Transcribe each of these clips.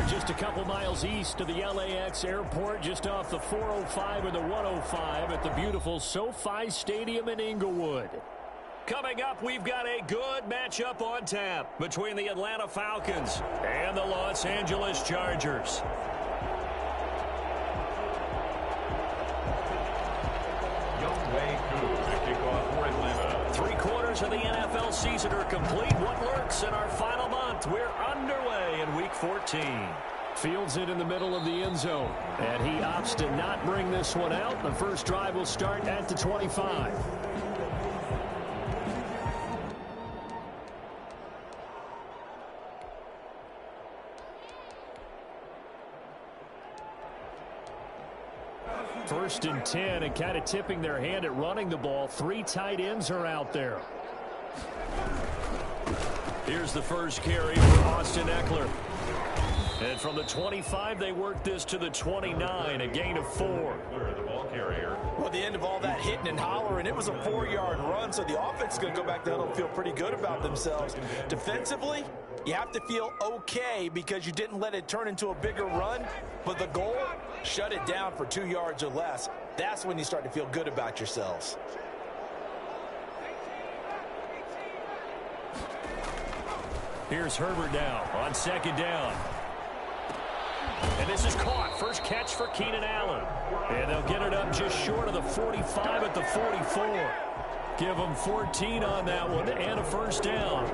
Just a couple miles east of the LAX airport, just off the 405 or the 105 at the beautiful SoFi Stadium in Inglewood. Coming up, we've got a good matchup on tap between the Atlanta Falcons and the Los Angeles Chargers. Three-quarters of the NFL season are complete. What lurks in our final month? We're underway in Week 14. Fields it in the middle of the end zone, and he opts to not bring this one out. The first drive will start at the 25. First and 10, and kind of tipping their hand at running the ball. Three tight ends are out there. Here's the first carry for Austin Eckler. And from the 25, they work this to the 29, a gain of 4. The ball carrier. Well, the end of all that hitting and hollering, it was a 4-yard run, so the offense is going to go back there and feel pretty good about themselves. Defensively, you have to feel okay because you didn't let it turn into a bigger run, but the goal, shut it down for 2 yards or less. That's when you start to feel good about yourselves. Here's Herbert now on second down. And this is caught. First catch for Keenan Allen. And they'll get it up just short of the 45 at the 44. Give them 14 on that one and a first down.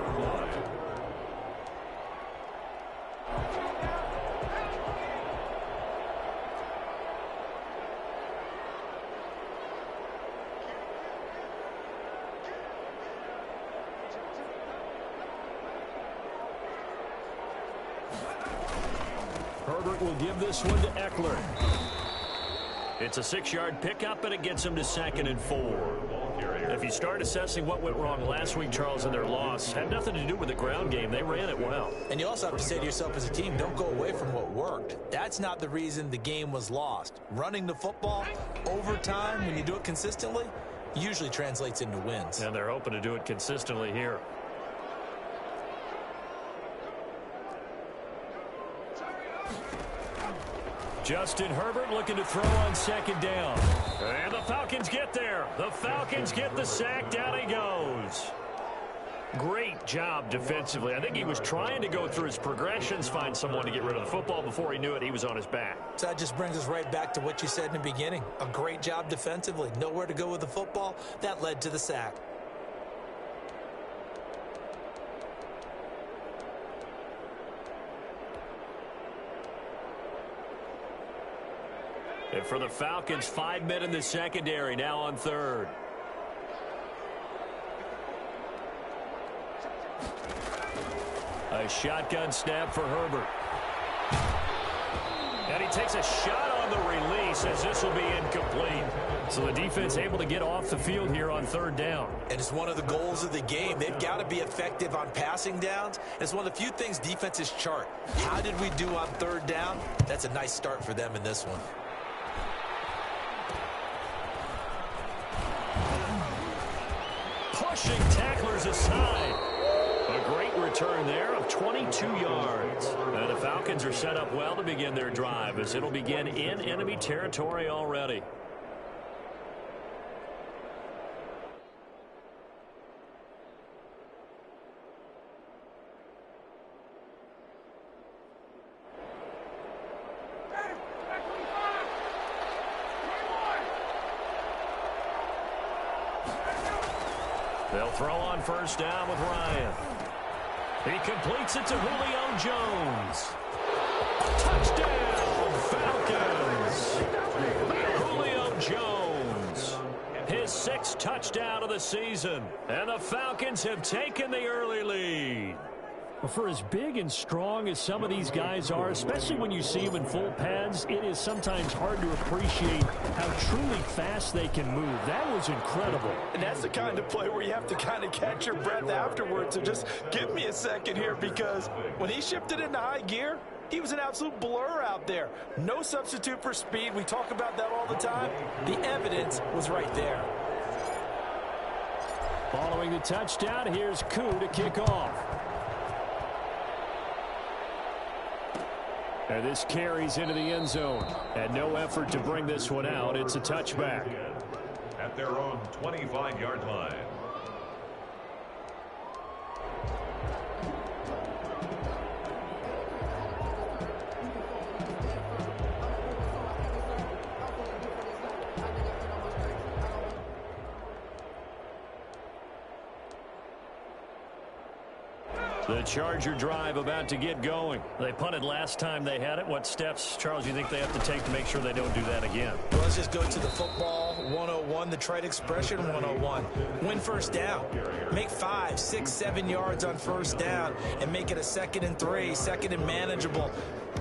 Herbert will give this one to Eckler. It's a 6-yard pickup, and it gets him to 2nd and 4. If you start assessing what went wrong last week, Charles, in their loss, had nothing to do with the ground game. They ran it well. And you also have to say to yourself as a team, don't go away from what worked. That's not the reason the game was lost. Running the football over time, when you do it consistently, usually translates into wins. And they're hoping to do it consistently here. Justin Herbert looking to throw on second down. And the Falcons get there. The Falcons get the sack. Down he goes. Great job defensively. I think he was trying to go through his progressions, find someone to get rid of the football. Before he knew it, he was on his back. So that just brings us right back to what you said in the beginning. A great job defensively. Nowhere to go with the football. That led to the sack. And for the Falcons, 5 men in the secondary, now on third. A shotgun snap for Herbert. And he takes a shot on the release as this will be incomplete. So the defense able to get off the field here on third down. And it's one of the goals of the game. They've got to be effective on passing downs. It's one of the few things defenses chart. How did we do on third down? That's a nice start for them in this one. Pushing tacklers aside. A great return there of 22 yards. And the Falcons are set up well to begin their drive as it'll begin in enemy territory already. They'll throw on first down with Ryan. He completes it to Julio Jones. Touchdown, Falcons. Julio Jones. His 6th touchdown of the season. And the Falcons have taken the early lead. Well, for as big and strong as some of these guys are, especially when you see them in full pads, it is sometimes hard to appreciate how truly fast they can move. That was incredible. And that's the kind of play where you have to kind of catch your breath afterwards. So just give me a second here, because when he shifted into high gear, he was an absolute blur out there. No substitute for speed. We talk about that all the time. The evidence was right there. Following the touchdown, here's Koo to kick off. And this carries into the end zone. And no effort to bring this one out. It's a touchback. At their own 25-yard line. The Charger drive about to get going. They punted last time they had it. What steps, Charles, do you think they have to take to make sure they don't do that again? Well, let's just go to the football 101, the trite expression 101. Win first down. Make 5, 6, 7 yards on first down and make it a 2nd and 3, 2nd and manageable.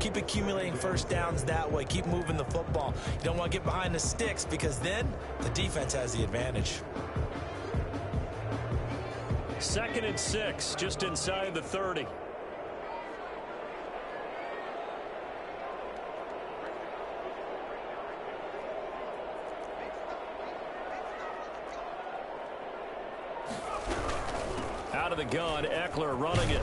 Keep accumulating first downs that way. Keep moving the football. You don't want to get behind the sticks because then the defense has the advantage. 2nd and 6, just inside the 30. Out of the gun, Eckler running it.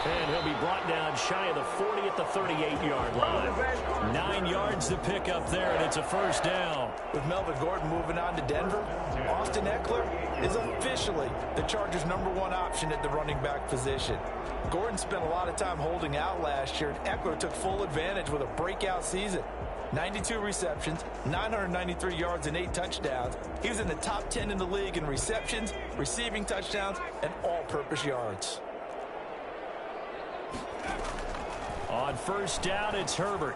And he'll be brought down shy of the 40 at the 38-yard line. 9 yards to pick up there, and it's a first down. With Melvin Gordon moving on to Denver, Austin Eckler is officially the Chargers' #1 option at the running back position. Gordon spent a lot of time holding out last year, and Eckler took full advantage with a breakout season. 92 receptions, 993 yards, and 8 touchdowns. He was in the top 10 in the league in receptions, receiving touchdowns, and all-purpose yards. On first down, it's Herbert.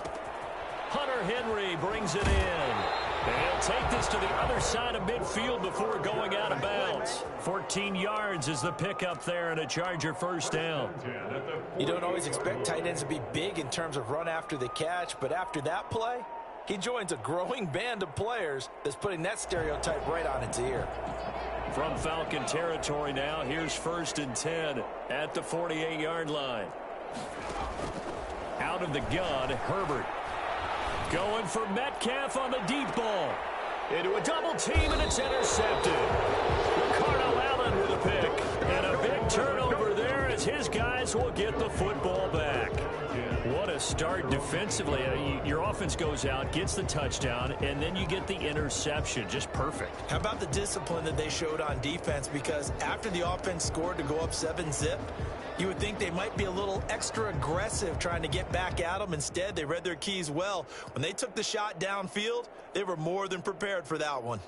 Hunter Henry brings it in. And he'll take this to the other side of midfield before going out of bounds. 14 yards is the pickup there, and a Charger first down. You don't always expect tight ends to be big in terms of run after the catch, but after that play, he joins a growing band of players that's putting that stereotype right on its ear. From Falcon territory now, here's 1st and 10 at the 48-yard line. Out of the gun, Herbert. Going for Metcalf on the deep ball. Into a double team, and it's intercepted. Ricardo Allen with a pick. And a big turnover there as his guys will get the football back. What a start defensively. Your offense goes out, gets the touchdown, and then you get the interception. Just perfect. How about the discipline that they showed on defense? Because after the offense scored to go up 7-zip, you would think they might be a little extra aggressive trying to get back at them. Instead, they read their keys well. When they took the shot downfield, they were more than prepared for that one.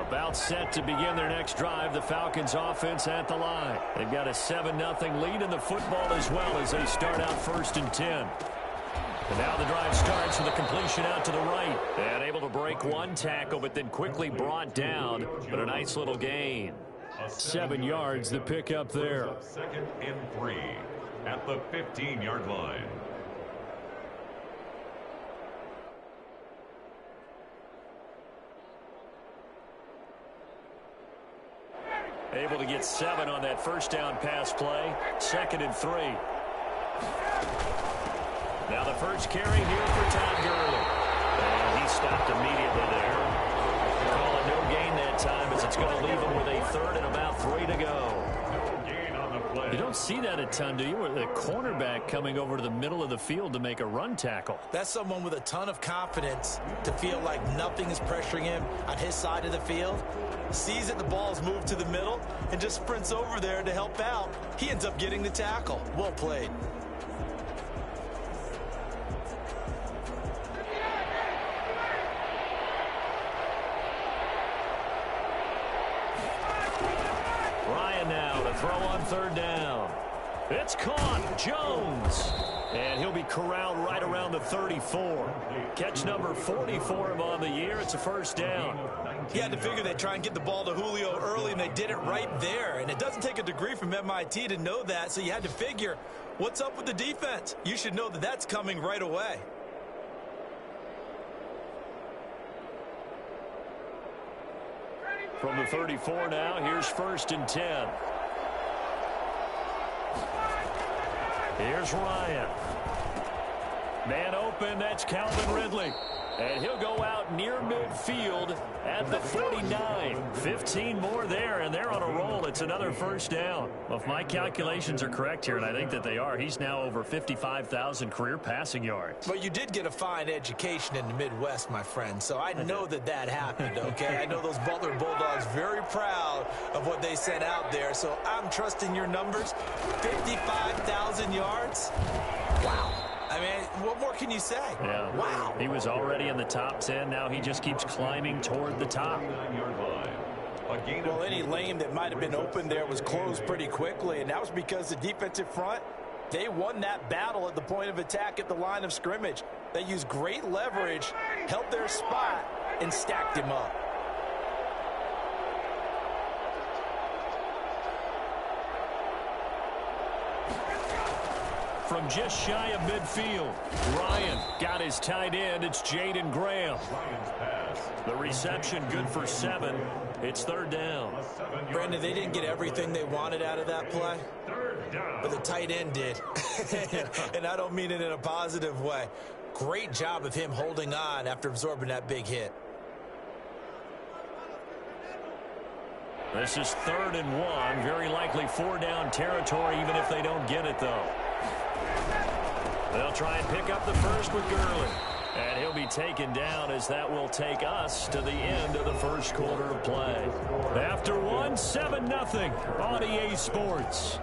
About set to begin their next drive, the Falcons offense at the line. They've got a 7-0 lead in the football as well as they start out 1st and 10. And now the drive starts with a completion out to the right. And able to break one tackle, but then quickly brought down. But a nice little gain. 7 yards the pick up there. 2nd and 3 at the 15-yard line. Able to get 7 on that first down pass play. 2nd and 3. Now the first carry here for Todd Gurley. And he stopped immediately there. Call it no gain that time as it's going to leave him with a 3rd and about 3 to go. You don't see that a ton, do you? With a cornerback coming over to the middle of the field to make a run tackle. That's someone with a ton of confidence to feel like nothing is pressuring him on his side of the field. Sees that the ball's moved to the middle and just sprints over there to help out. He ends up getting the tackle. Well played. Ryan now to throw on 3rd down. It's caught. Jones. And he'll be corralled right around the 34. Catch number 44 of him on the year. It's a first down. He had to figure they'd try and get the ball to Julio early, and they did it right there. And it doesn't take a degree from MIT to know that, so you had to figure, what's up with the defense? You should know that that's coming right away. From the 34 now, here's 1st and 10. Here's Ryan. Man open, that's Calvin Ridley. And he'll go out near midfield at the 49. 15 more there, and they're on a roll. It's another first down. Well, if my calculations are correct here, and I think that they are, he's now over 55,000 career passing yards. But you did get a fine education in the Midwest, my friend, so I know that happened, okay? I know those Butler Bulldogs very proud of what they sent out there, so I'm trusting your numbers. 55,000 yards? Wow. I mean, what more can you say? Yeah. Wow. He was already in the top 10. Now he just keeps climbing toward the top. Well, any lane that might have been open there was closed pretty quickly, and that was because the defensive front, they won that battle at the point of attack at the line of scrimmage. They used great leverage, held their spot, and stacked him up. From just shy of midfield, Ryan got his tight end. It's Jaden Graham. The reception good for 7. It's third down. Brandon, they didn't get everything they wanted out of that play, but the tight end did. And I don't mean it in a positive way. Great job of him holding on after absorbing that big hit. This is 3rd and 1. Very likely 4-down territory, even if they don't get it, though. They'll try and pick up the first with Gurley. And he'll be taken down as that will take us to the end of the first quarter of play. After 1, 7-0 on EA Sports.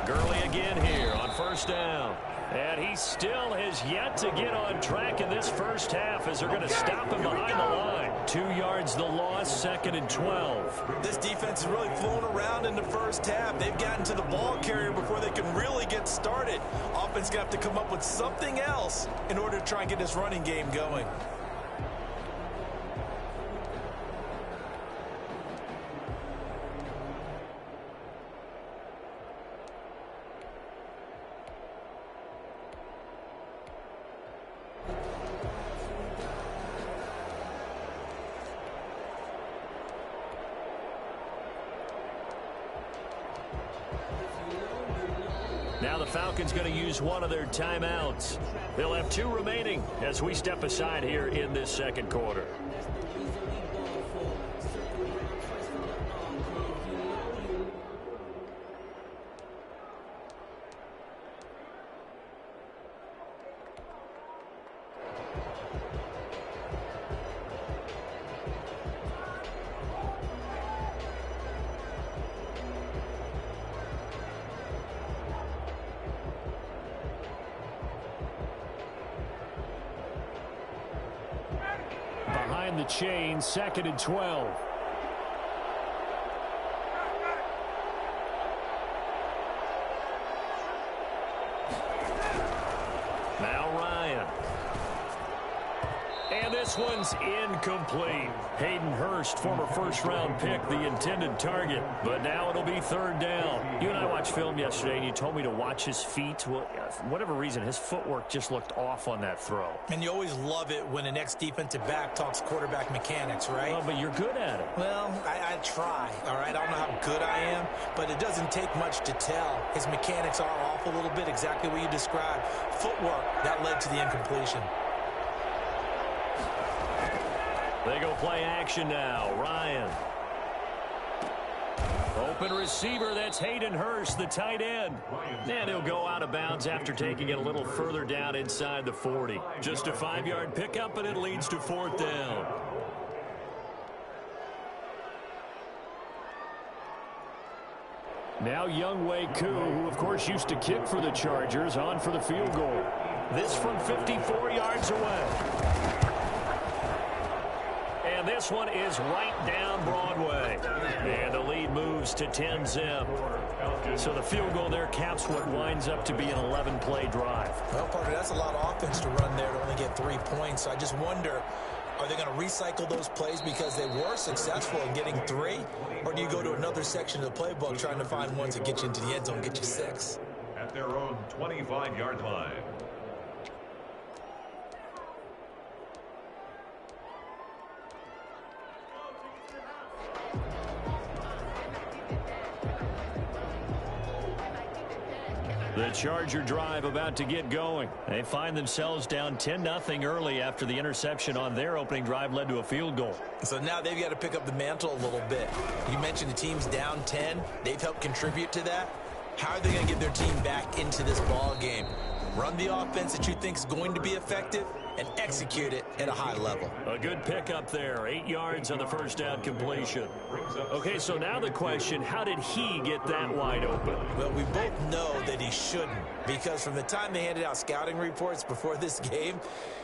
Gurley again here on first down. And he still has yet to get on track in this first half as they're going to stop him behind the line. 2 yards the loss, 2nd and 12. This defense is really flown around in the first half. They've gotten to the ball carrier before they can really get started. Offense going to have to come up with something else in order to try and get this running game going. Now the Falcons going to use one of their timeouts. They'll have 2 remaining as we step aside here in this second quarter. Behind the chain, 2nd and 12. Now Ryan. And this one's incomplete. Hayden Hurst, former first-round pick, the intended target. But now it'll be 3rd down. You and I watched film yesterday, and you told me to watch his feet. Well, for whatever reason, his footwork just looked off on that throw. And you always love it when an ex-defensive back talks quarterback mechanics, right? Well, but you're good at it. Well, I try, all right? I don't know how good I am, but it doesn't take much to tell. His mechanics are off a little bit, exactly what you described. Footwork, that led to the incompletion. They go play action now. Ryan. Open receiver, that's Hayden Hurst, the tight end. And he'll go out of bounds after taking it a little further down inside the 40. Just a 5-yard pickup, and it leads to 4th down. Now Younghoe Koo, who of course used to kick for the Chargers, on for the field goal. This from 54 yards away. And And this one is right down Broadway. And the lead moves to 10-zip. So the field goal there caps what winds up to be an 11-play drive. Well, partner, that's a lot of offense to run there to only get 3 points. So I just wonder, are they going to recycle those plays because they were successful in getting 3? Or do you go to another section of the playbook trying to find ones that get you into the end zone, get you 6? At their own 25-yard line. The Charger drive about to get going. They find themselves down 10-0 early after the interception on their opening drive led to a field goal. So now they've got to pick up the mantle a little bit. You mentioned the team's down 10. They've helped contribute to that. How are they going to get their team back into this ball game? Run the offense that you think is going to be effective and execute it at a high level. A good pickup there. 8 yards on the first down completion. Okay, so now the question, how did he get that wide open? Well, we both know that he shouldn't, because from the time they handed out scouting reports before this game,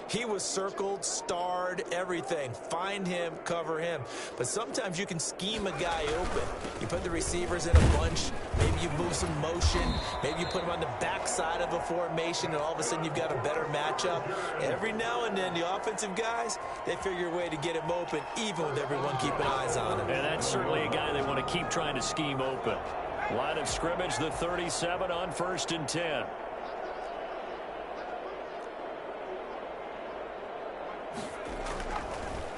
he was circled, starred, everything. Find him, cover him. But sometimes you can scheme a guy open. You put the receivers in a bunch. Maybe you move some motion. Maybe you put him on the backside of a formation, and all of a sudden you've got a better matchup. Every now and then, the offensive guys, they figure a way to get him open, even with everyone keeping eyes on him. And that's certainly a guy they want to keep trying to scheme open. Line of scrimmage, the 37 on 1st and 10.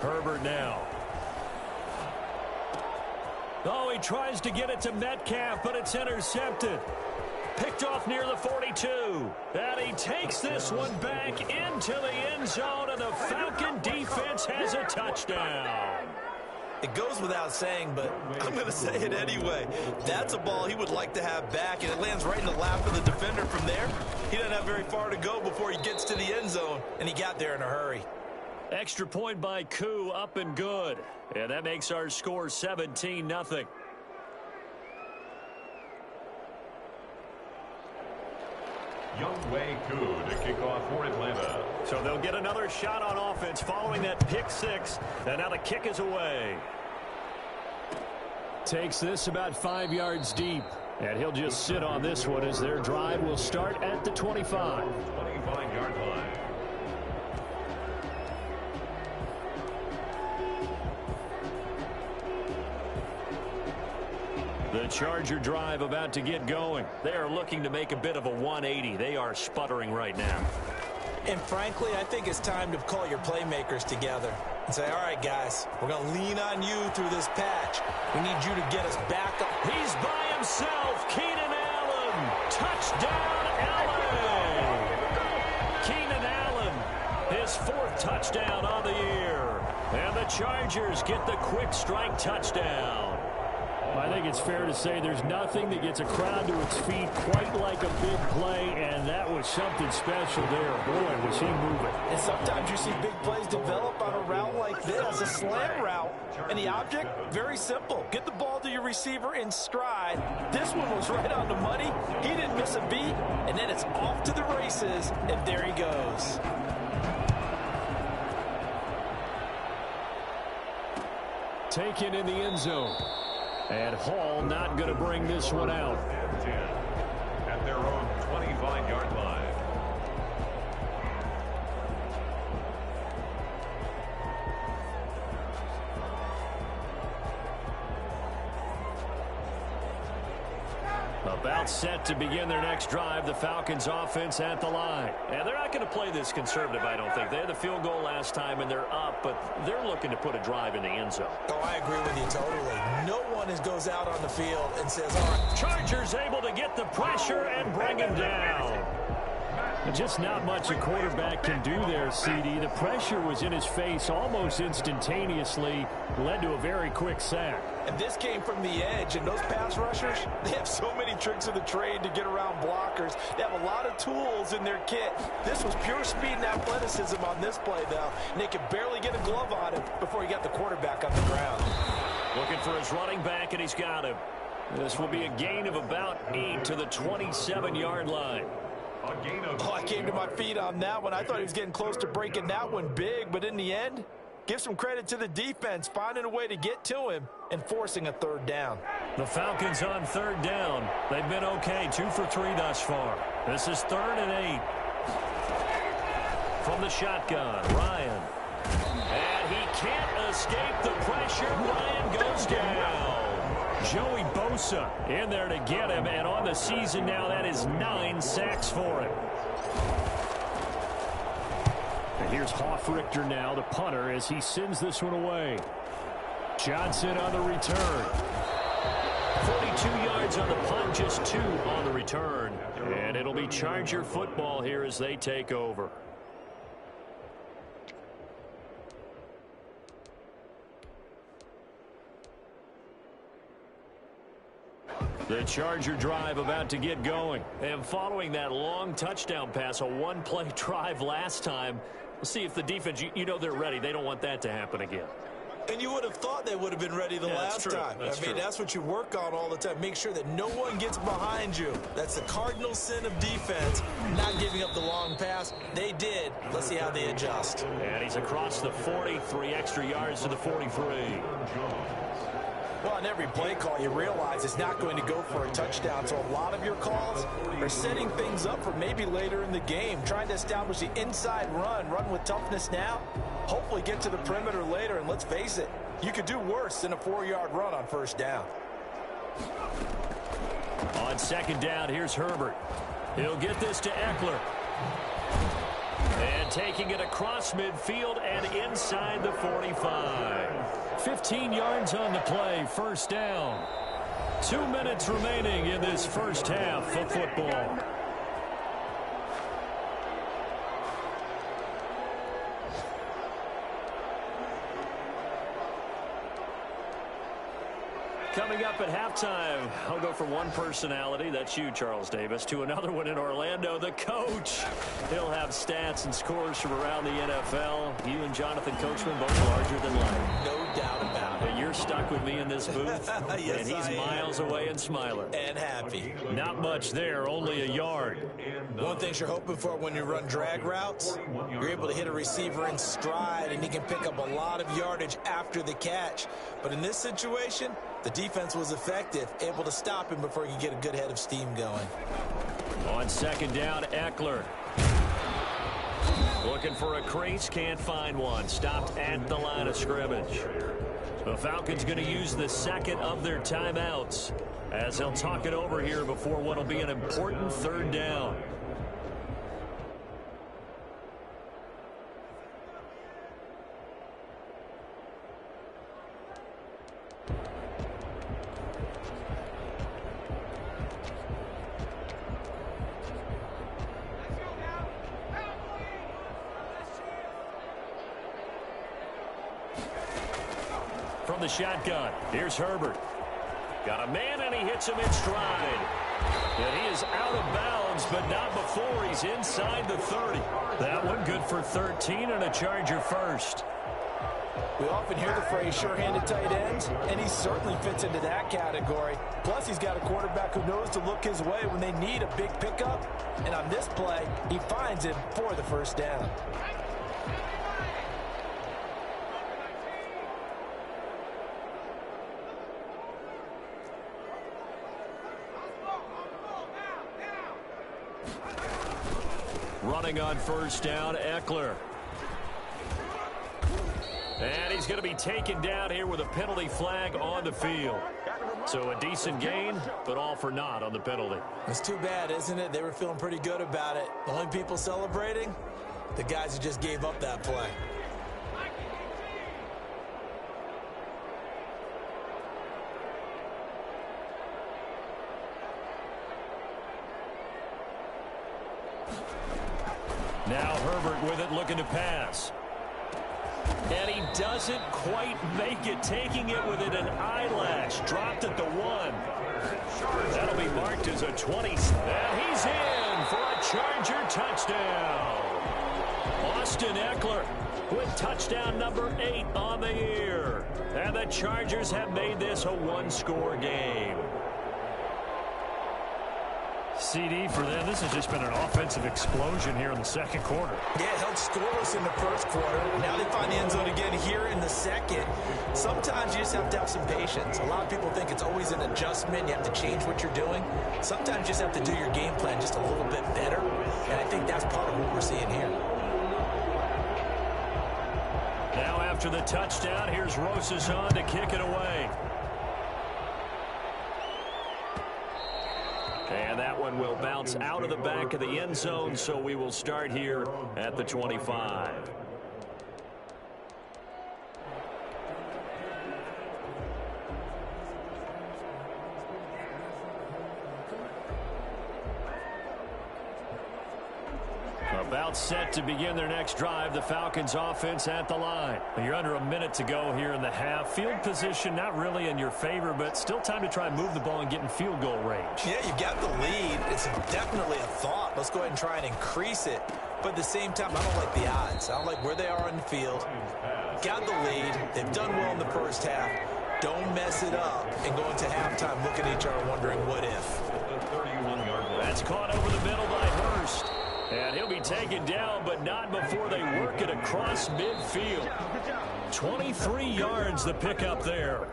Herbert now. Oh, he tries to get it to Metcalf, but it's intercepted. Picked off near the 42. And he takes this one back into the end zone, and the Falcon defense has a touchdown. It goes without saying, but I'm going to say it anyway. That's a ball he would like to have back, and it lands right in the lap of the defender from there. He doesn't have very far to go before he gets to the end zone, and he got there in a hurry. Extra point by Koo, up and good. And that makes our score 17-0. Younghoe Koo to kick off for Atlanta. So they'll get another shot on offense following that pick 6. And now the kick is away. Takes this about 5 yards deep. And he'll just sit on this one as their drive will start at the 25. 25-yard line. The Charger drive about to get going. They are looking to make a bit of a 180. They are sputtering right now. And frankly, I think it's time to call your playmakers together and say, all right, guys, we're going to lean on you through this patch. We need you to get us back up. He's by himself. Keenan Allen. Touchdown, LA. Keenan Allen, his 4th touchdown on the year. And the Chargers get the quick strike touchdown. I think it's fair to say there's nothing that gets a crowd to its feet quite like a big play, and that was something special there. Boy, was he moving. And sometimes you see big plays develop on a route like this, a slant route, and the object, very simple. Get the ball to your receiver in stride. This one was right on the money. He didn't miss a beat, and then it's off to the races, and there he goes. Taken in the end zone. And Hall not going to bring this one out. At their own 25-yard line. About set to begin their next drive, the Falcons offense at the line. And they're not going to play this conservative, I don't think. They had the field goal last time, and they're up, but they're looking to put a drive in the end zone. Oh, I agree with you totally. No one goes out on the field and says, all right. Chargers able to get the pressure and bring him down. Just not much a quarterback can do there, CD. The pressure was in his face almost instantaneously, led to a very quick sack. And this came from the edge, and those pass rushers, they have so many tricks of the trade to get around blockers. They have a lot of tools in their kit. This was pure speed and athleticism on this play, though, and they could barely get a glove on him before he got the quarterback on the ground. Looking for his running back, and he's got him. This will be a gain of about 8 to the 27-yard line. Oh, I came to my feet on that one. I thought he was getting close to breaking that one big, but in the end, Give some credit to the defense, finding a way to get to him and forcing a third down. The Falcons on third down. They've been okay, 2 for 3 thus far. This is 3rd and 8. From the shotgun, Ryan. And he can't escape the pressure. Ryan goes down. Joey Bosa in there to get him, and on the season now, that is 9 sacks for him. And here's Hoffrichter now, the punter, as he sends this one away. Johnson on the return. 42 yards on the punt, just 2 on the return. And it'll be Charger football here as they take over. The Charger drive about to get going. And following that long touchdown pass, a one-play drive last time, we'll see if the defense, you know they're ready. They don't want that to happen again. And you would have thought they would have been ready the last time. That's what you work on all the time. Make sure that no one gets behind you. That's the cardinal sin of defense, not giving up the long pass. They did. Let's see how they adjust. And he's across the 40, 3 extra yards to the 43. Well, on every play call, you realize it's not going to go for a touchdown. So a lot of your calls are setting things up for maybe later in the game, trying to establish the inside run with toughness now, hopefully get to the perimeter later. And let's face it, you could do worse than a 4-yard run on first down. On second down, here's Herbert. He'll get this to Eckler. And taking it across midfield and inside the 45. 15 yards on the play, first down. 2 minutes remaining in this first half of football. Coming up at halftime, I'll go from one personality, that's you, Charles Davis, to another one in Orlando, the coach. He'll have stats and scores from around the NFL. You and Jonathan Coachman, both larger than life. No doubt about it. But you're stuck with me in this booth, Yes, and he's miles away and smiling. And happy. Not much there, only a yard. One thing you're hoping for when you run drag routes, you're able to hit a receiver in stride, and he can pick up a lot of yardage after the catch. But in this situation, the defense was effective, able to stop him before he could get a good head of steam going. On second down, Eckler. Looking for a crease, can't find one. Stopped at the line of scrimmage. The Falcons going to use the second of their timeouts as they'll talk it over here before what will be an important third down. From the shotgun, here's Herbert. Got a man, and he hits him in stride. And he is out of bounds, but not before he's inside the 30. That one good for 13 and a Charger first. We often hear the phrase sure-handed tight ends, and he certainly fits into that category. Plus, he's got a quarterback who knows to look his way when they need a big pickup. And on this play, he finds him for the first down. Running on first down, Eckler. And he's going to be taken down here with a penalty flag on the field. So a decent gain, but all for naught on the penalty. It's too bad, isn't it? They were feeling pretty good about it. The only people celebrating, the guys who just gave up that play. Now Herbert with it, looking to pass. And he doesn't quite make it, taking it within an eyelash. Dropped at the 1. That'll be marked as a 20. And he's in for a Charger touchdown. Austin Eckler with touchdown number 8 on the year. And the Chargers have made this a one-score game. CD for them. This has just been an offensive explosion here in the second quarter. Yeah, held scoreless in the first quarter. Now they find the end zone again here in the second. Sometimes you just have to have some patience. A lot of people think it's always an adjustment. You have to change what you're doing. Sometimes you just have to do your game plan just a little bit better. And I think that's part of what we're seeing here. Now after the touchdown, here's Rosas on to kick it away. And that one will bounce out of the back of the end zone, so we will start here at the 25. About set to begin their next drive. The Falcons offense at the line. You're under a minute to go here in the half. Field position not really in your favor, but still time to try and move the ball and get in field goal range. Yeah, you've got the lead. It's definitely a thought. Let's go ahead and try and increase it. But at the same time, I don't like the odds. I don't like where they are on the field. Got the lead. They've done well in the first half. Don't mess it up and go into halftime looking at each other wondering what if. That's caught over the middle by Hurst. And he'll be taken down, but not before they work it across midfield. 23 yards the pickup there.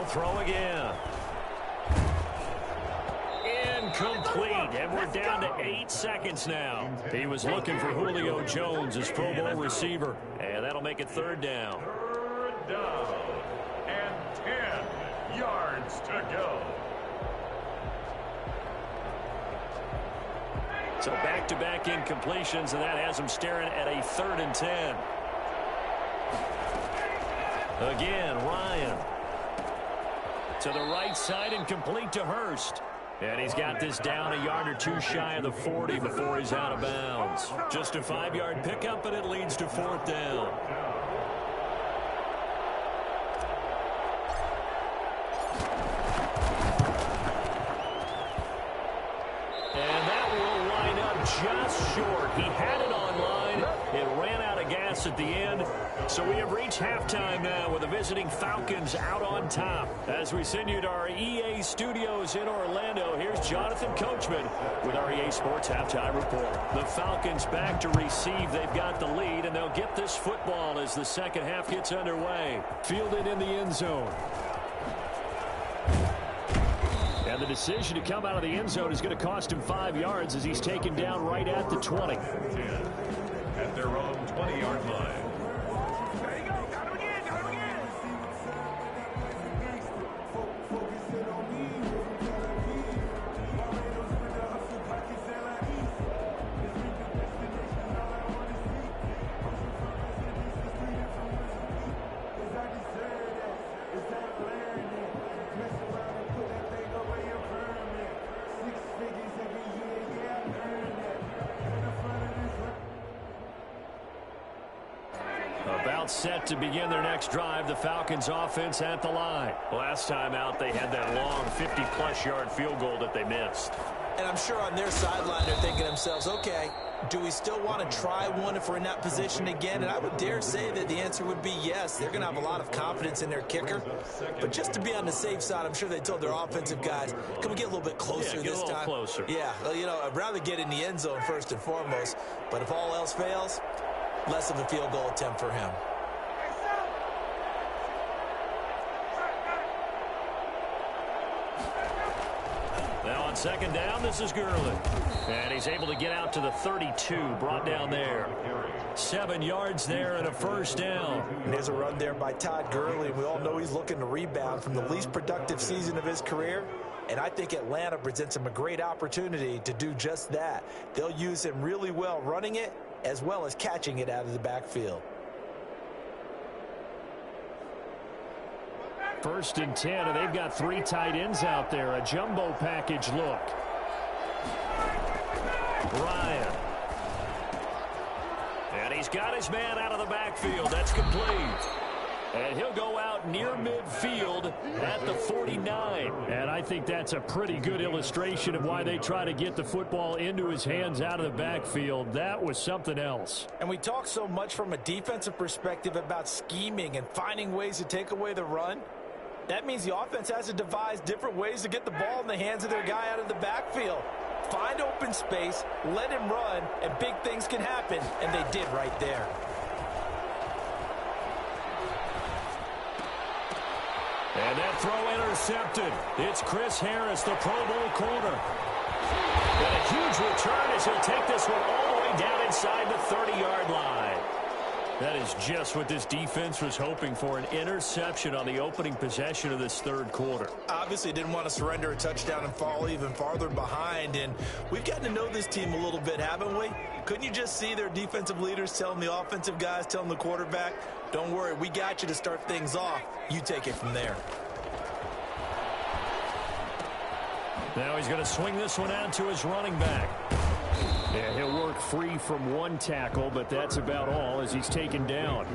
Throw again. Incomplete, and we're down to 8 seconds now. He was looking for Julio Jones, his Pro Bowl receiver, and that'll make it third down. Third down and 10 yards to go. So back-to-back incompletions, and that has him staring at a 3rd and 10. Again, Ryan. To the right side and complete to Hurst. And he's got this down a yard or two shy of the 40 before he's out of bounds. Just a 5-yard pickup, but it leads to 4th down. And that will line up just short. He had it on line. It ran out of gas at the end. So we have reached halftime now with the visiting Falcons out on top. As we send you to our EA studios in Orlando, here's Jonathan Coachman with our EA Sports Halftime Report. The Falcons back to receive. They've got the lead, and they'll get this football as the second half gets underway. Fielded in the end zone. And the decision to come out of the end zone is going to cost him 5 yards as he's taken down right at the 20. At their own 20-yard line. Set to begin their next drive. The Falcons offense at the line. Last time out, they had that long 50-plus yard field goal that they missed. And I'm sure on their sideline they're thinking to themselves, okay, do we still want to try one if we're in that position again? And I would dare say that the answer would be yes. They're going to have a lot of confidence in their kicker. But just to be on the safe side, I'm sure they told their offensive guys, can we get a little bit closer this time? Get a little closer. Yeah, well, you know, I'd rather get in the end zone first and foremost. But if all else fails, less of a field goal attempt for him. Now on second down, this is Gurley. And he's able to get out to the 32, brought down there. 7 yards there and a first down. And there's a run there by Todd Gurley. We all know he's looking to rebound from the least productive season of his career. And I think Atlanta presents him a great opportunity to do just that. They'll use him really well running it as well as catching it out of the backfield. 1st and 10, and they've got 3 tight ends out there. A jumbo package look. Ryan. And he's got his man out of the backfield. That's complete. And he'll go out near midfield at the 49. And I think that's a pretty good illustration of why they try to get the football into his hands out of the backfield. That was something else. And we talk so much from a defensive perspective about scheming and finding ways to take away the run. That means the offense has to devise different ways to get the ball in the hands of their guy out of the backfield. Find open space, let him run, and big things can happen. And they did right there. And that throw intercepted. It's Chris Harris, the Pro Bowl corner. And a huge return as he'll take this one all the way down inside the 30-yard line. That is just what this defense was hoping for, an interception on the opening possession of this third quarter. Obviously didn't want to surrender a touchdown and fall even farther behind. And we've gotten to know this team a little bit, haven't we? Couldn't you just see their defensive leaders telling the offensive guys, telling the quarterback, don't worry, we got you to start things off. You take it from there. Now he's going to swing this one out to his running back. Yeah, he'll work free from one tackle, but that's about all as he's taken down.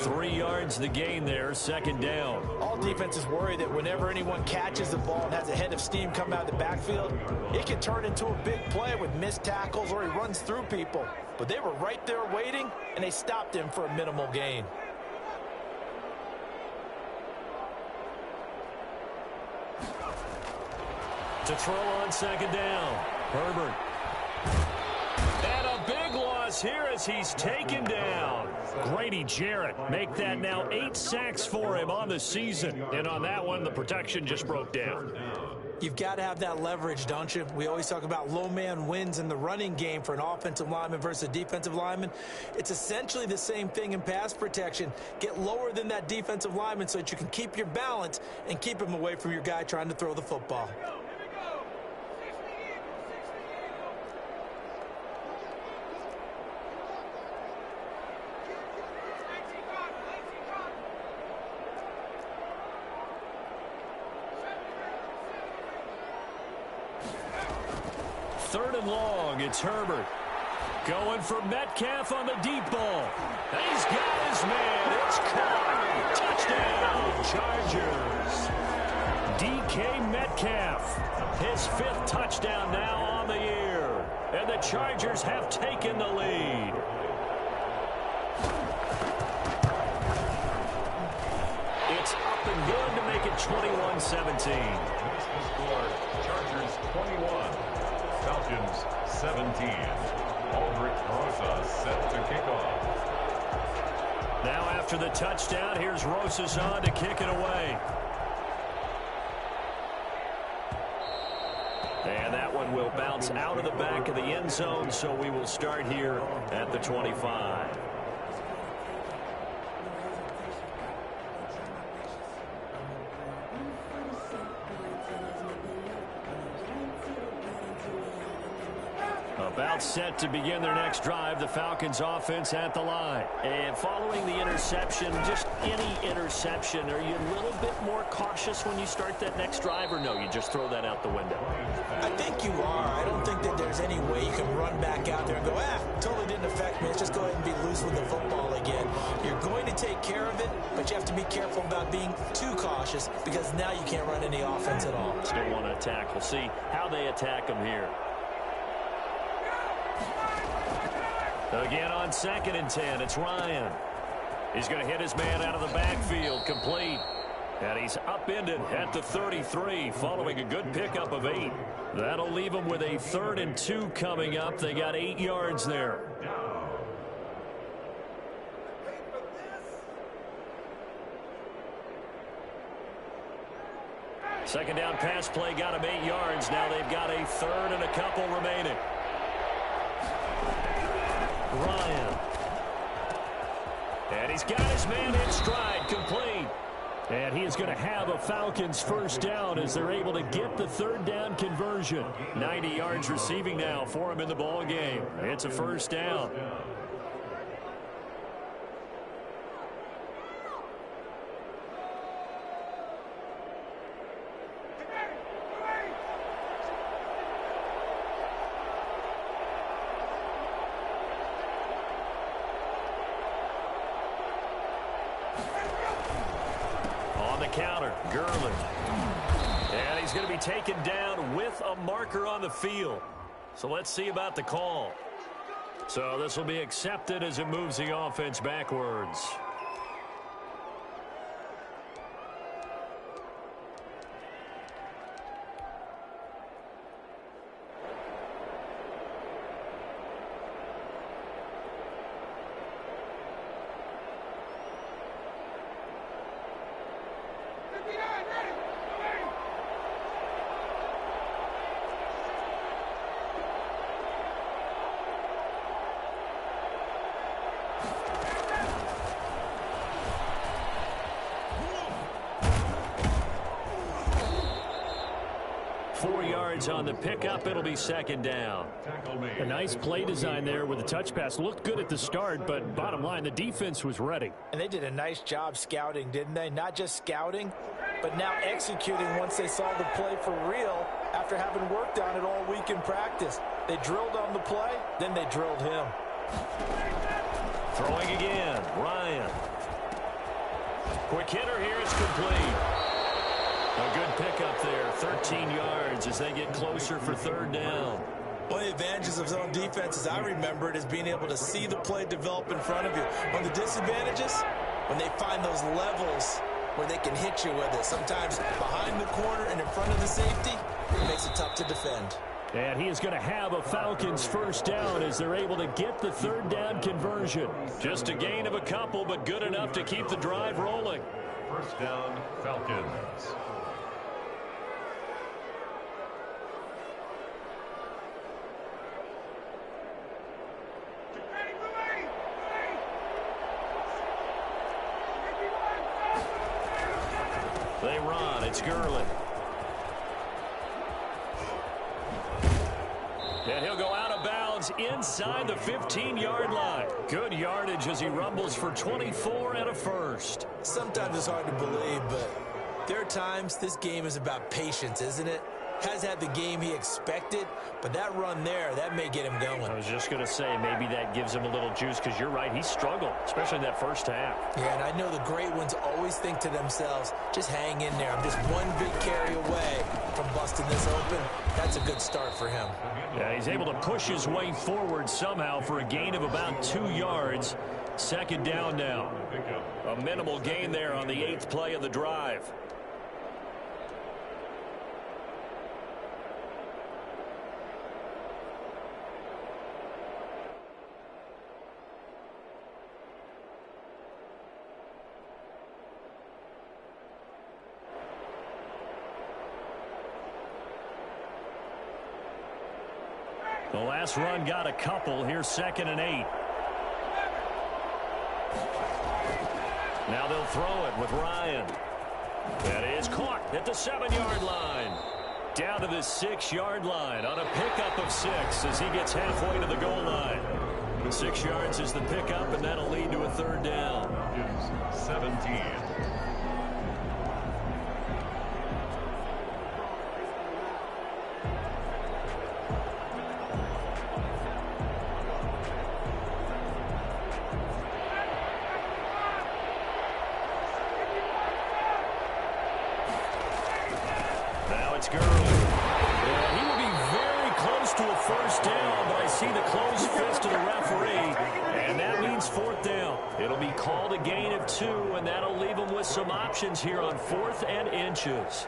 3 yards the gain there, second down. All defenses worry that whenever anyone catches the ball and has a head of steam come out of the backfield, it can turn into a big play with missed tackles or he runs through people. But they were right there waiting, and they stopped him for a minimal gain. To throw on second down, Herbert. And a big loss here as he's taken down. Grady Jarrett make that now 8 sacks for him on the season. And on that one, the protection just broke down. You've got to have that leverage, don't you? We always talk about low man wins in the running game for an offensive lineman versus a defensive lineman. It's essentially the same thing in pass protection. Get lower than that defensive lineman so that you can keep your balance and keep him away from your guy trying to throw the football. Third and long, it's Herbert. Going for Metcalf on the deep ball. And he's got his man. It's caught. Touchdown, Chargers. DK Metcalf, his 5th touchdown now on the year. And the Chargers have taken the lead. It's up and good to make it 21-17. Chargers 21. Falcons 17. Aldrich Rosa set to kick off. Now after the touchdown, here's Rosas on to kick it away. And that one will bounce out of the back of the end zone, so we will start here at the 25. About set to begin their next drive, the Falcons offense at the line. And following the interception, just any interception, are you a little bit more cautious when you start that next drive, or no, you just throw that out the window? I think you are. I don't think that there's any way you can run back out there and go, totally didn't affect me. Let's just go ahead and be loose with the football again. You're going to take care of it, but you have to be careful about being too cautious because now you can't run any offense at all. Still want to attack. We'll see how they attack them here. Again on 2nd and 10, it's Ryan. He's going to hit his man out of the backfield, complete. And he's upended at the 33, following a good pickup of 8. That'll leave him with a 3rd and 2 coming up. They got 8 yards there. Second down pass play got him 8 yards. Now they've got a 3rd and a couple remaining. Ryan. And he's got his man in stride, complete. And he is going to have a Falcons first down as they're able to get the 3rd down conversion. 90 yards receiving now for him in the ball game. It's a first down. counter. Gurley. And he's going to be taken down with a marker on the field. So let's see about the call. So this will be accepted as it moves the offense backwards. On the pickup, it'll be second down. A nice play design there with the touch pass. Looked good at the start, but bottom line, the defense was ready. And they did a nice job scouting, didn't they? Not just scouting, but now executing once they saw the play for real after having worked on it all week in practice. They drilled on the play, then they drilled him. Throwing again, Ryan. Quick hitter here, it's complete. A good pickup there, 13 yards as they get closer for third down. One of the advantages of zone defense, as I remember it, is being able to see the play develop in front of you. One of the disadvantages, when they find those levels where they can hit you with it. Sometimes behind the corner and in front of the safety, it makes it tough to defend. And he is going to have a Falcons first down as they're able to get the third down conversion. Just a gain of a couple, but good enough to keep the drive rolling. First down, Falcons. They run. It's Gurley. And he'll go out of bounds inside the 15-yard line. Good yardage as he rumbles for 24 and a first. Sometimes it's hard to believe, but there are times this game is about patience, isn't it? Has had the game he expected, but that run there, that may get him going. I was just going to say, maybe that gives him a little juice, because you're right, he struggled, especially in that first half. Yeah, and I know the great ones always think to themselves, just hang in there. I'm just one big carry away from busting this open. That's a good start for him. Yeah, he's able to push his way forward somehow for a gain of about 2 yards. Second down now. A minimal gain there on the 8th play of the drive. The last run got a couple. Here's 2nd and 8. Now they'll throw it with Ryan. That is caught at the 7-yard line. Down to the 6-yard line on a pickup of 6 as he gets halfway to the goal line. 6 yards is the pickup, and that'll lead to a third down. 17. It's Gurley. Yeah, he will be very close to a first down, but I see the closed fist of the referee, and that means 4th down. It'll be called a gain of 2, and that'll leave him with some options here on 4th and inches.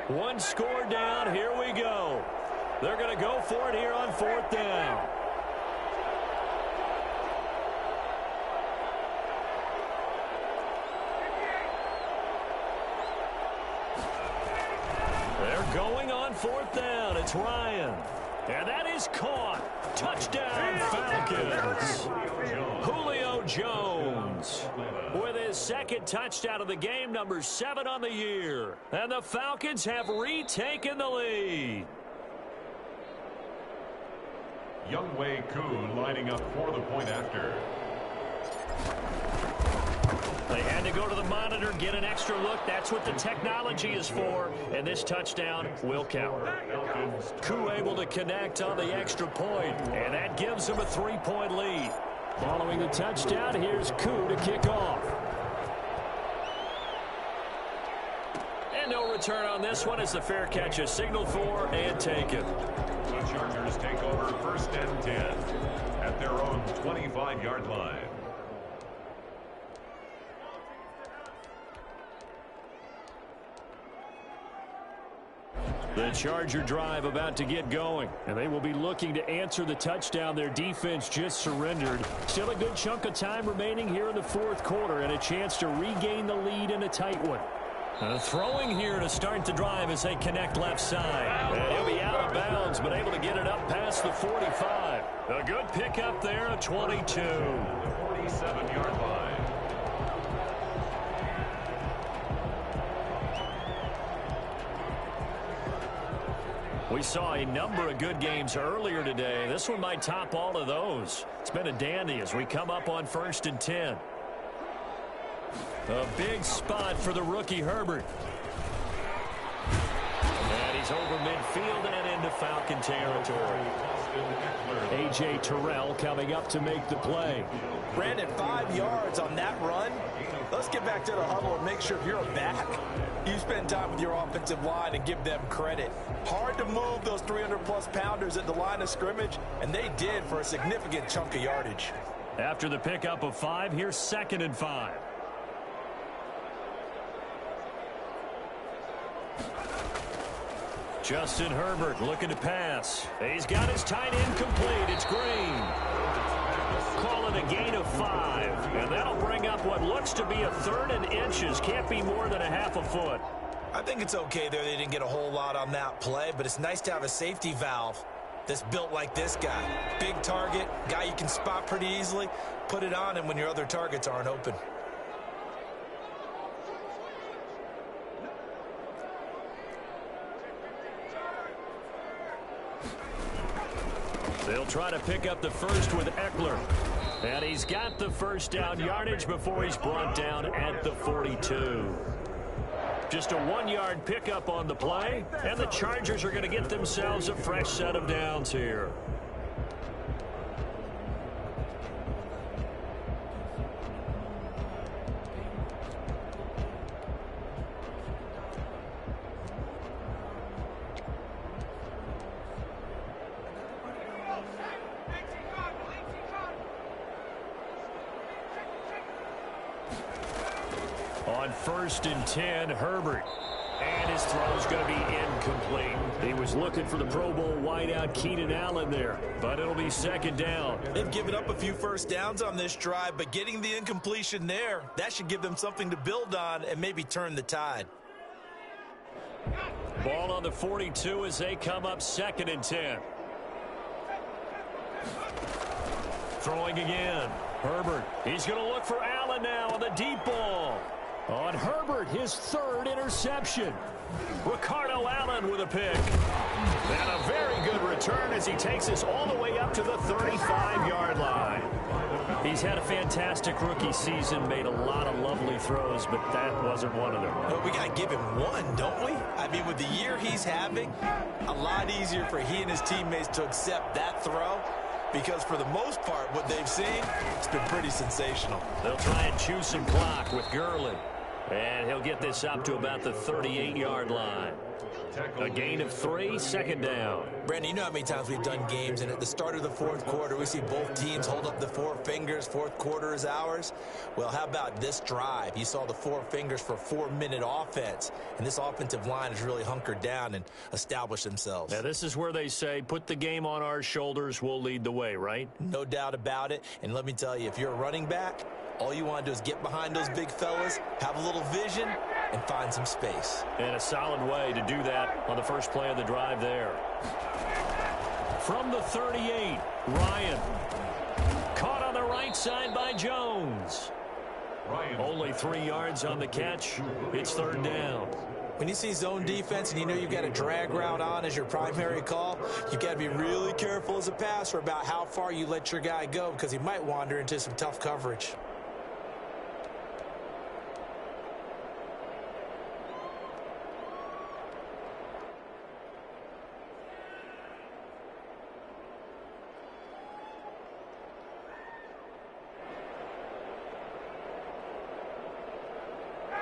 One score down. Here we go. They're going to go for it here on 4th down. They're going on 4th down. It's Ryan. And that is caught. Touchdown, Falcons. Julio Jones with his 2nd touchdown of the game, number 7 on the year. And the Falcons have retaken the lead. Youngwei Koo lining up for the point after. They had to go to the monitor, get an extra look. That's what the technology is for, and this touchdown will count. Koo able to connect on the extra point, and that gives them a 3-point lead. Following the touchdown, here's Koo to kick off. And no return on this one as the fair catch is signaled for and taken. The Chargers take over 1st and 10 at their own 25-yard line. The Charger drive about to get going, and they will be looking to answer the touchdown their defense just surrendered. Still a good chunk of time remaining here in the 4th quarter and a chance to regain the lead in a tight one. Throwing here to start the drive as they connect left side. And he'll be out of bounds, but able to get it up past the 45. A good pickup there at 22. The 47-yard line. We saw a number of good games earlier today. This one might top all of those. It's been a dandy as we come up on 1st and 10. A big spot for the rookie Herbert. And he's over midfield and into Falcon territory. A.J. Terrell coming up to make the play. Brandon, 5 yards on that run. Let's get back to the huddle and make sure if you're a back, you spend time with your offensive line and give them credit. Hard to move those 300-plus pounders at the line of scrimmage, and they did for a significant chunk of yardage. After the pickup of 5, here's 2nd and 5. Justin Herbert looking to pass. He's got his tight end complete. It's Green. Call it a gain of 5. And that'll bring up what looks to be a 3rd and inches. Can't be more than a half a foot. I think it's okay there. They didn't get a whole lot on that play, but it's nice to have a safety valve that's built like this guy. Big target, guy you can spot pretty easily. Put it on him when your other targets aren't open. They'll try to pick up the first with Eckler. And he's got the first down yardage before he's brought down at the 42. Just a 1-yard pickup on the play, and the Chargers are going to get themselves a fresh set of downs here. On 1st and 10, Herbert. And his throw's going to be incomplete. He was looking for the Pro Bowl wideout Keenan Allen there, but it'll be 2nd down. They've given up a few first downs on this drive, but getting the incompletion there, that should give them something to build on and maybe turn the tide. Ball on the 42 as they come up 2nd and 10. Throwing again. Herbert. He's going to look for Allen now on the deep ball. On Herbert, his 3rd interception. Ricardo Allen with a pick. And a very good return as he takes us all the way up to the 35-yard line. He's had a fantastic rookie season, made a lot of lovely throws, but that wasn't one of them. But we got to give him one, don't we? I mean, with the year he's having, a lot easier for he and his teammates to accept that throw. Because for the most part, what they've seen, it's been pretty sensational. They'll try and chew some clock with Gurley. And he'll get this up to about the 38-yard line. A gain of 3, 2nd down. Brandon, you know how many times we've done games, and at the start of the 4th quarter, we see both teams hold up the 4 fingers, 4th quarter is ours. Well, how about this drive? You saw the 4 fingers for 4-minute offense, and this offensive line has really hunkered down and established themselves. Now, this is where they say, put the game on our shoulders, we'll lead the way, right? No doubt about it, and let me tell you, if you're a running back, all you want to do is get behind those big fellas, have a little vision, and find some space. And a solid way to do that on the first play of the drive there. From the 38, Ryan. Caught on the right side by Jones. Only 3 yards on the catch. It's 3rd down. When you see zone defense and you know you've got a drag route on as your primary call, you've got to be really careful as a passer about how far you let your guy go because he might wander into some tough coverage.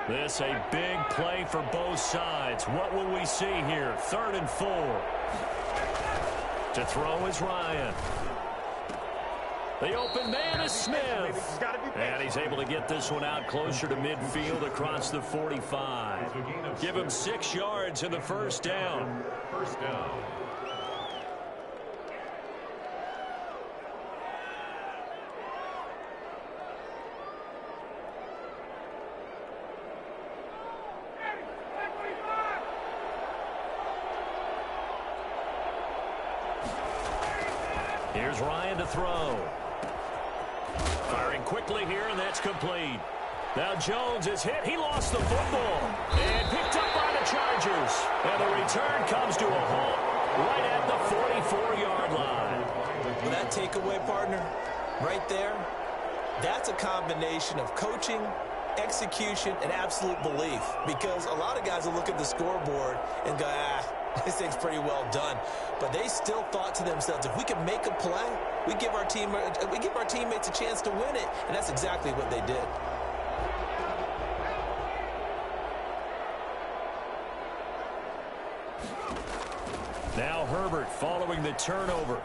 This a big play for both sides. What will we see here? 3rd and 4. To throw is Ryan. The open man is Smith. And he's able to get this one out closer to midfield across the 45. Give him 6 yards in the first down. First down. Here's Ryan to throw. Firing quickly here, and that's complete. Now Jones is hit. He lost the football. And picked up by the Chargers. And the return comes to a halt right at the 44-yard line. Well, that takeaway, partner, right there, that's a combination of coaching, execution, and absolute belief. Because a lot of guys will look at the scoreboard and go, this thing's pretty well done. But they still thought to themselves, if we can make a play, we give our teammates a chance to win it. And that's exactly what they did. Now Herbert following the turnover.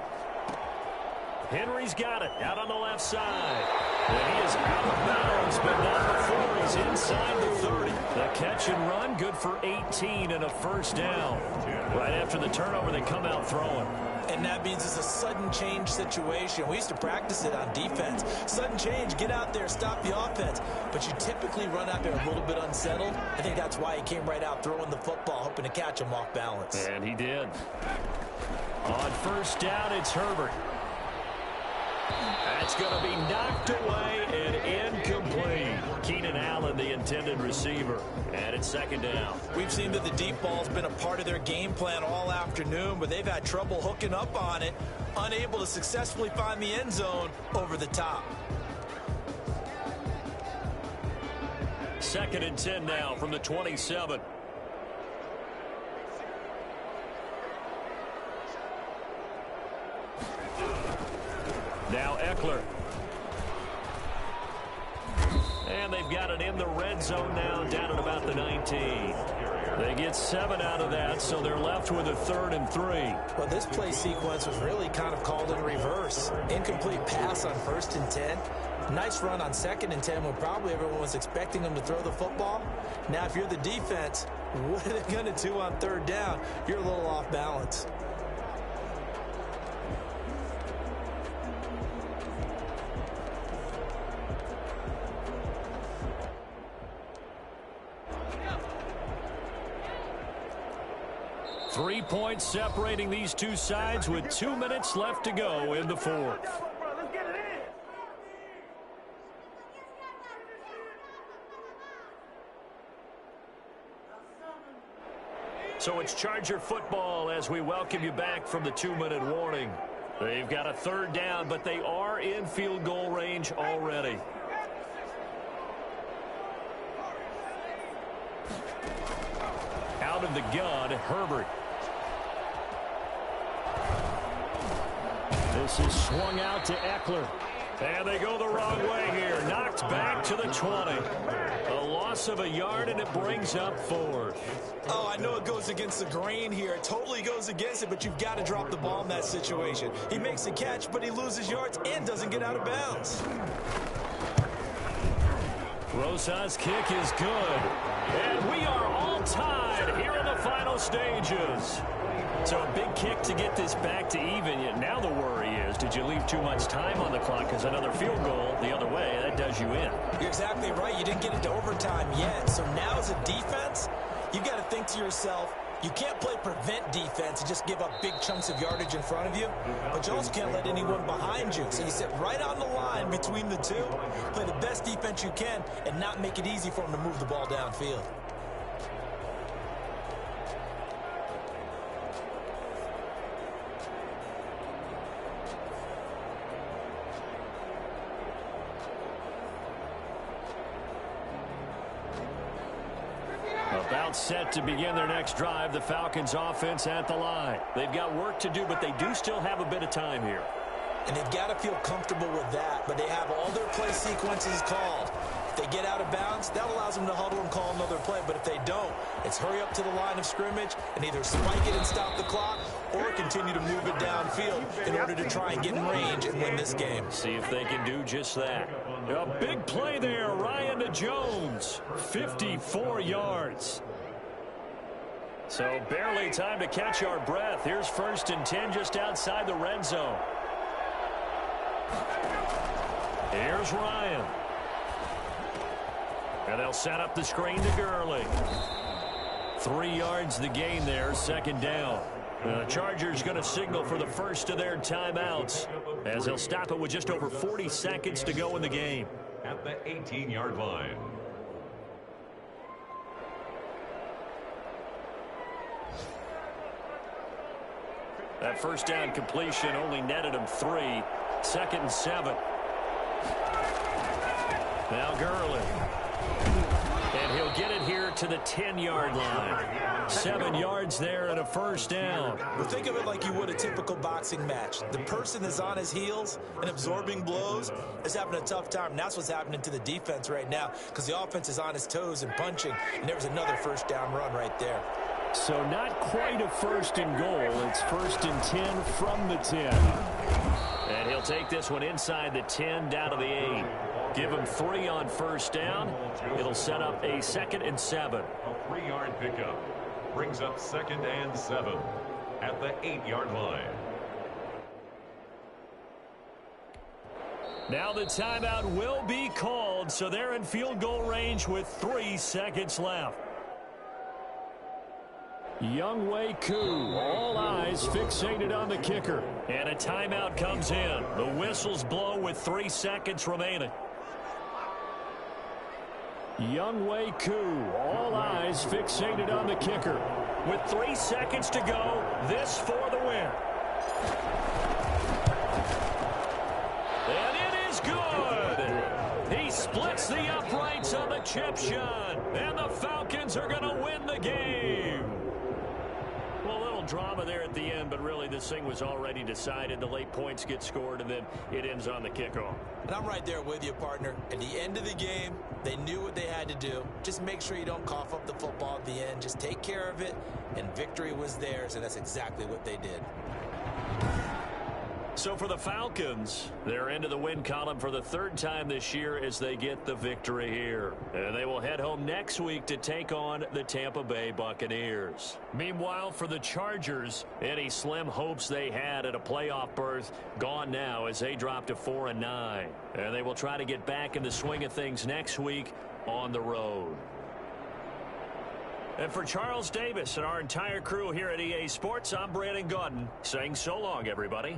Henry's got it out on the left side. And he is out of bounds, but not before he's inside the 30. The catch and run, good for 18 and a first down. Right after the turnover, they come out throwing. And that means it's a sudden change situation. We used to practice it on defense. Sudden change, get out there, stop the offense. But you typically run out there a little bit unsettled. I think that's why he came right out throwing the football, hoping to catch him off balance. And he did. On first down, it's Herbert. That's going to be knocked away and incomplete. Keenan Allen, the intended receiver. And it's second down. We've seen that the deep ball's been a part of their game plan all afternoon, but they've had trouble hooking up on it, unable to successfully find the end zone over the top. 2nd and 10 now from the 27. Now Eckler. And they've got it in the red zone now, down at about the 19. They get 7 out of that, so they're left with a 3rd and 3. Well, this play sequence was really kind of called in reverse. Incomplete pass on 1st and 10. Nice run on 2nd and 10 when probably everyone was expecting them to throw the football. Now, if you're the defense, what are they going to do on 3rd down? You're a little off balance. Three points separating these two sides with 2 minutes left to go in the 4th. So it's Charger football as we welcome you back from the 2-minute warning. They've got a 3rd down, but they are in field goal range already. Out of the gun, Herbert. This is swung out to Eckler. And they go the wrong way here. Knocked back to the 20. A loss of a yard, and it brings up 4th. Oh, I know it goes against the grain here. It totally goes against it, but you've got to drop the ball in that situation. He makes a catch, but he loses yards and doesn't get out of bounds. Rosa's kick is good. And we are all tied here in the final stages. So a big kick to get this back to even. Yet now the worry is, did you leave too much time on the clock? Because another field goal the other way, that does you in. You're exactly right. You didn't get into overtime yet. So now as a defense, you've got to think to yourself, you can't play prevent defense and just give up big chunks of yardage in front of you, but you also can't let anyone behind you. So you sit right on the line between the two, play the best defense you can, and not make it easy for them to move the ball downfield. About set to begin their next drive, the Falcons offense at the line. They've got work to do, but they do still have a bit of time here. And they've got to feel comfortable with that, but they have all their play sequences called. If they get out of bounds, that allows them to huddle and call another play. But if they don't, it's hurry up to the line of scrimmage and either spike it and stop the clock or continue to move it downfield in order to try and get in range and win this game. See if they can do just that. A big play there, Ryan to Jones, 54 yards. So barely time to catch our breath. Here's 1st and 10 just outside the red zone. Here's Ryan. And they'll set up the screen to Gurley. 3 yards the gain there, 2nd down. The Chargers going to signal for the first of their timeouts as they'll stop it with just over 40 seconds to go in the game. At the 18-yard line. That 1st down completion only netted him 3. 2nd and 7. Now Gurley. And he'll get it here to the 10-yard line. 7 yards there and a 1st down. Well, think of it like you would a typical boxing match. The person that's on his heels and absorbing blows is having a tough time. And that's what's happening to the defense right now because the offense is on his toes and punching. And there was another 1st down run right there. So not quite a 1st and goal. It's 1st and 10 from the 10. And he'll take this one inside the 10 down to the 8. Give him 3 on 1st down. It'll set up a 2nd and 7. A 3-yard pickup brings up 2nd and 7 at the 8-yard line. Now the timeout will be called, so they're in field goal range with 3 seconds left. Younghoe Koo, all eyes fixated on the kicker. And a timeout comes in. The whistles blow with 3 seconds remaining. Younghoe Koo, all eyes fixated on the kicker. With 3 seconds to go, this for the win. And it is good. He splits the uprights on the chip shot. And the Falcons are going to win the game. Well, a little drama there at the end, but really this thing was already decided. The late points get scored, and then it ends on the kickoff. And I'm right there with you, partner. At the end of the game, they knew what they had to do. Just make sure you don't cough up the football at the end. Just take care of it, and victory was theirs, and that's exactly what they did. So for the Falcons, they're into the win column for the 3rd time this year as they get the victory here. And they will head home next week to take on the Tampa Bay Buccaneers. Meanwhile, for the Chargers, any slim hopes they had at a playoff berth gone now as they drop to 4-9. And they will try to get back in the swing of things next week on the road. And for Charles Davis and our entire crew here at EA Sports, I'm Brandon Gaudin saying so long, everybody.